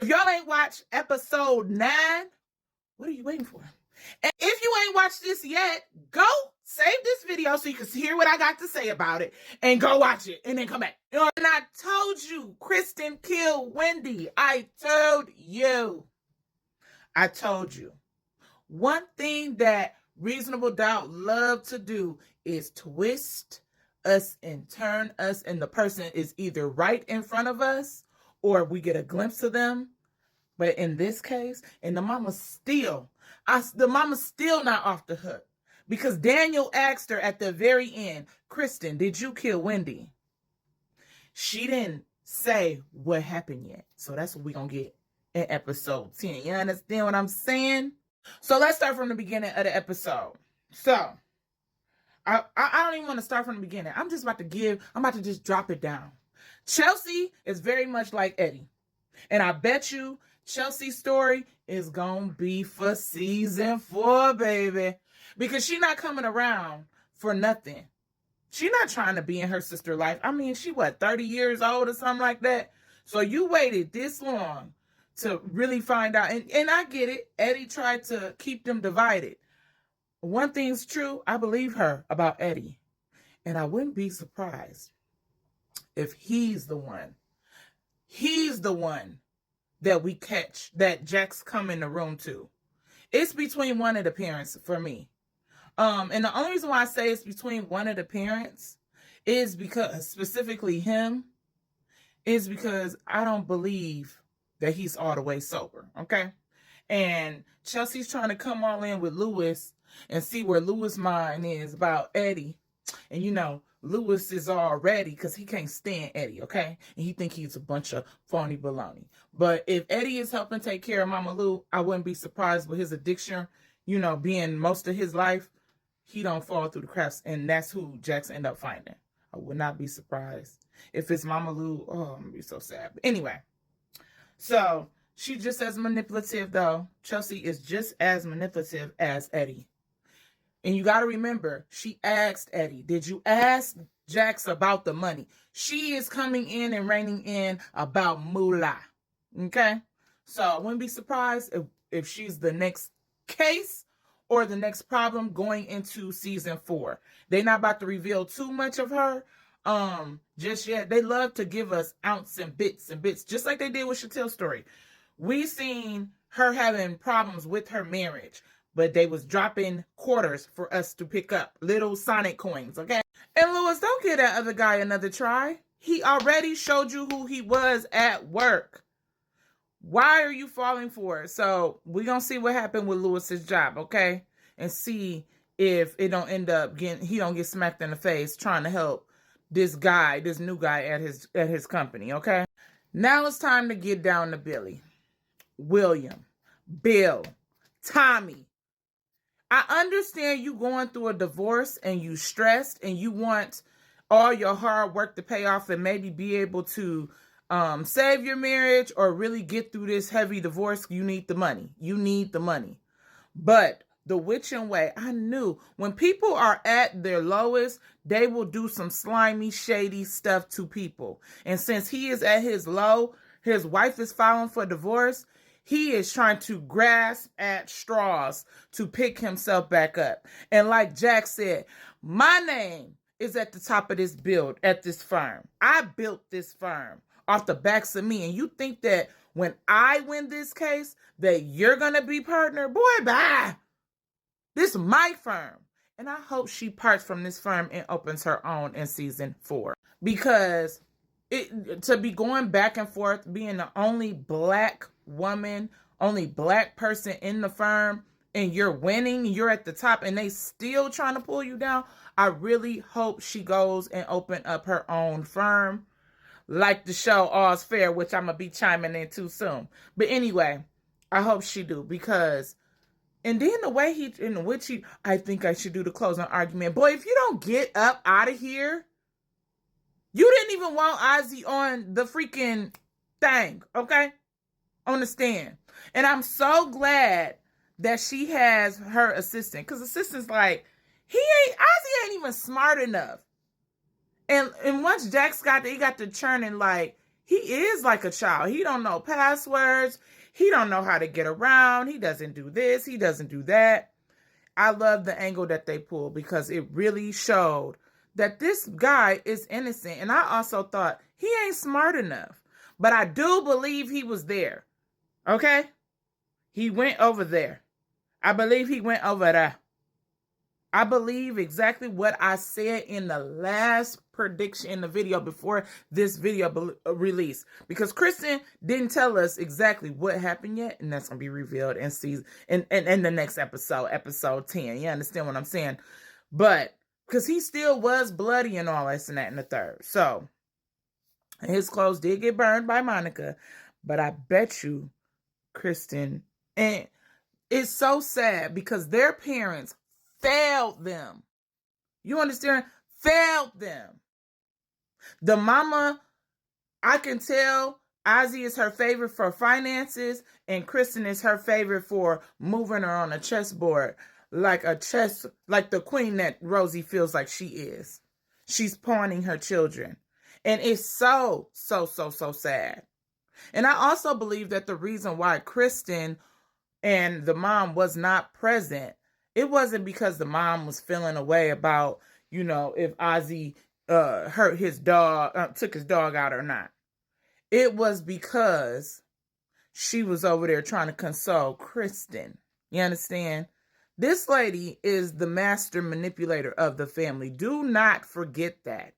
If y'all ain't watched episode 9, what are you waiting for? And if you ain't watched this yet, go save this video so you can hear what I got to say about it and go watch it and then come back. And I told you, Kristen killed Wendy. I told you. One thing that Reasonable Doubt love to do is twist us and turn us, and the person is either right in front of us or we get a glimpse of them. But in this case, and the mama's still not off the hook, because Daniel asked her at the very end, Kristen, did you kill Wendy? She didn't say what happened yet. So that's what we're going to get in episode 10. You understand what I'm saying? So let's start from the beginning of the episode. So I don't even want to start from the beginning. I'm about to just drop it down. Chelsea is very much like Eddie. And I bet you Chelsea's story is going to be for season 4, baby. Because she's not coming around for nothing. She's not trying to be in her sister's life. I mean, she 30 years old or something like that? So you waited this long to really find out. And I get it. Eddie tried to keep them divided. One thing's true. I believe her about Eddie. And I wouldn't be surprised if he's the one that we catch, that Jax come in the room to. It's between one of the parents for me. And the only reason why I say it's between one of the parents is because, specifically him, is because I don't believe that he's all the way sober, okay? And Chelsea's trying to come all in with Lewis and see where Lewis' mind is about Eddie. And Lewis is all ready because he can't stand Eddie, okay? And he think he's a bunch of phony baloney. But if Eddie is helping take care of Mama Lou, I wouldn't be surprised with his addiction, being most of his life, he don't fall through the cracks. And that's who Jax end up finding. I would not be surprised. If it's Mama Lou, I'm going to be so sad. But anyway, so she's just as manipulative, though. Chelsea is just as manipulative as Eddie. And you got to remember, she asked Eddie, did you ask Jax about the money? She is coming in and reining in about moolah. Okay? So I wouldn't be surprised if she's the next case or the next problem going into season 4. They're not about to reveal too much of her just yet. They love to give us ounce and bits, just like they did with Chantel's story. We seen her having problems with her marriage, but they was dropping quarters for us to pick up, little Sonic coins, okay? And Lewis, don't give that other guy another try. He already showed you who he was at work. Why are you falling for it? So we're going to see what happened with Lewis's job, okay? And see if it don't end up he don't get smacked in the face trying to help this new guy at his company, okay? Now it's time to get down to Billy, William, Bill, Tommy. I understand you going through a divorce and you stressed and you want all your hard work to pay off and maybe be able to save your marriage or really get through this heavy divorce. You need the money. But the witching way, I knew when people are at their lowest, they will do some slimy, shady stuff to people. And since he is at his low, his wife is filing for divorce. He is trying to grasp at straws to pick himself back up. And like Jack said, my name is at the top of this build at this firm. I built this firm off the backs of me. And you think that when I win this case, that you're going to be partner? Boy, bye. This is my firm. And I hope she parts from this firm and opens her own in season 4. Because to be going back and forth, being the only black woman, only black person in the firm, and you're winning, you're at the top, and they still trying to pull you down, I really hope she goes and open up her own firm, like the show All's Fair, which I'm going to be chiming in too soon. But anyway, I hope she do, because, and then the way I think I should do the closing argument. Boy, if you don't get up out of here, you didn't even want Ozzy on the freaking thing, okay? On the stand. And I'm so glad that she has her assistant. Because assistant's like, Ozzy ain't even smart enough. And once Jax got to churning, like, he is like a child. He don't know passwords. He don't know how to get around. He doesn't do this. He doesn't do that. I love the angle that they pulled because it really showed that this guy is innocent. And I also thought he ain't smart enough. But I do believe he was there. Okay? He went over there. I believe he went over there. I believe exactly what I said in the last prediction in the video before this video released. Because Kristen didn't tell us exactly what happened yet. And that's going to be revealed in the next episode, episode 10. You understand what I'm saying? But because he still was bloody and all this and that and the third. So his clothes did get burned by Monica. But I bet you Kristen, and it's so sad because their parents failed them. You understand? Failed them. The mama, I can tell Ozzy is her favorite for finances and Kristen is her favorite for moving her on a chessboard like the queen that Rosie feels like she is. She's pawning her children. And it's so sad. And I also believe that the reason why Kristen and the mom was not present, it wasn't because the mom was feeling a way about, if Ozzy hurt his dog, took his dog out or not. It was because she was over there trying to console Kristen. You understand? This lady is the master manipulator of the family. Do not forget that.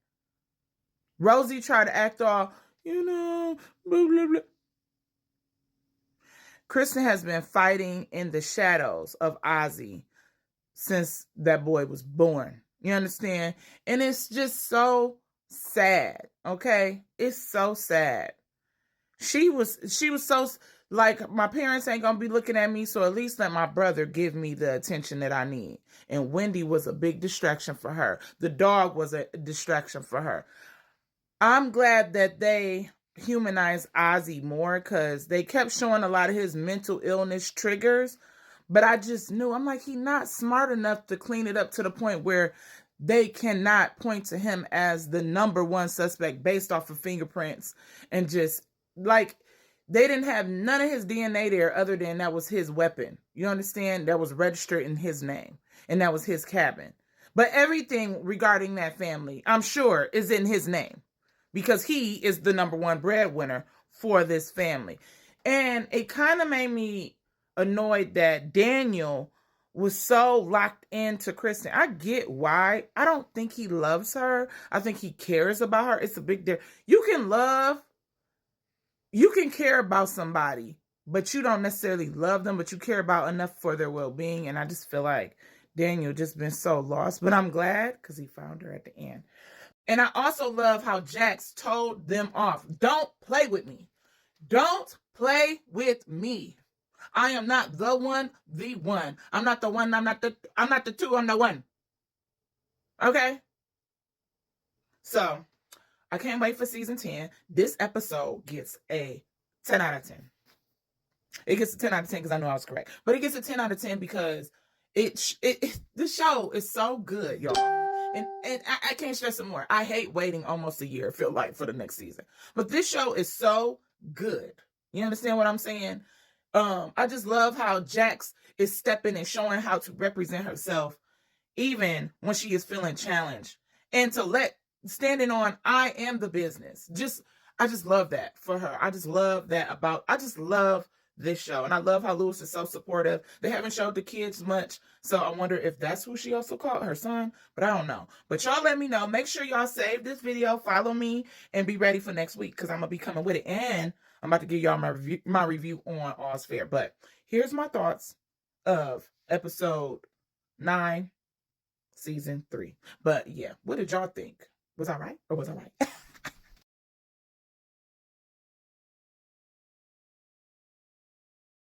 Rosie tried to act all, blah, blah, blah. Kristen has been fighting in the shadows of Ozzy since that boy was born. You understand? And it's just so sad, okay? It's so sad. She was so, like, my parents ain't gonna be looking at me, so at least let my brother give me the attention that I need. And Wendy was a big distraction for her. The dog was a distraction for her. I'm glad that they humanized Ozzy more because they kept showing a lot of his mental illness triggers. But I just knew, I'm like, he's not smart enough to clean it up to the point where they cannot point to him as the number one suspect based off of fingerprints. And just, like, they didn't have none of his DNA there other than that was his weapon. You understand? That was registered in his name. And that was his cabin. But everything regarding that family, I'm sure, is in his name. Because he is the number one breadwinner for this family. And it kind of made me annoyed that Daniel was so locked into Kristen. I get why. I don't think he loves her. I think he cares about her. It's a big difference. You can care about somebody, but you don't necessarily love them, but you care about enough for their well-being. And I just feel like Daniel just been so lost. But I'm glad because he found her at the end. And I also love how Jax told them off. Don't play with me. Don't play with me. I am not the one, the one. I'm not the one, I'm not the two, I'm the one. Okay? So, I can't wait for season 10. This episode gets a 10 out of 10. It gets a 10 out of 10 because I know I was correct. But it gets a 10 out of 10 because this show is so good, y'all. And I can't stress it more. I hate waiting almost a year, feel like, for the next season. But this show is so good. You understand what I'm saying? I just love how Jax is stepping and showing how to represent herself even when she is feeling challenged. And to standing on, I am the business. I just love that for her. I just love this show. And I love how Lewis is so supportive. They haven't showed the kids much. So I wonder if that's who she also called her son. But I don't know. But y'all let me know. Make sure y'all save this video. Follow me. And be ready for next week. Because I'm going to be coming with it. And I'm about to give y'all my review on All's Fair. But here's my thoughts of episode 9, season 3. But yeah. What did y'all think? Was I right or was I right?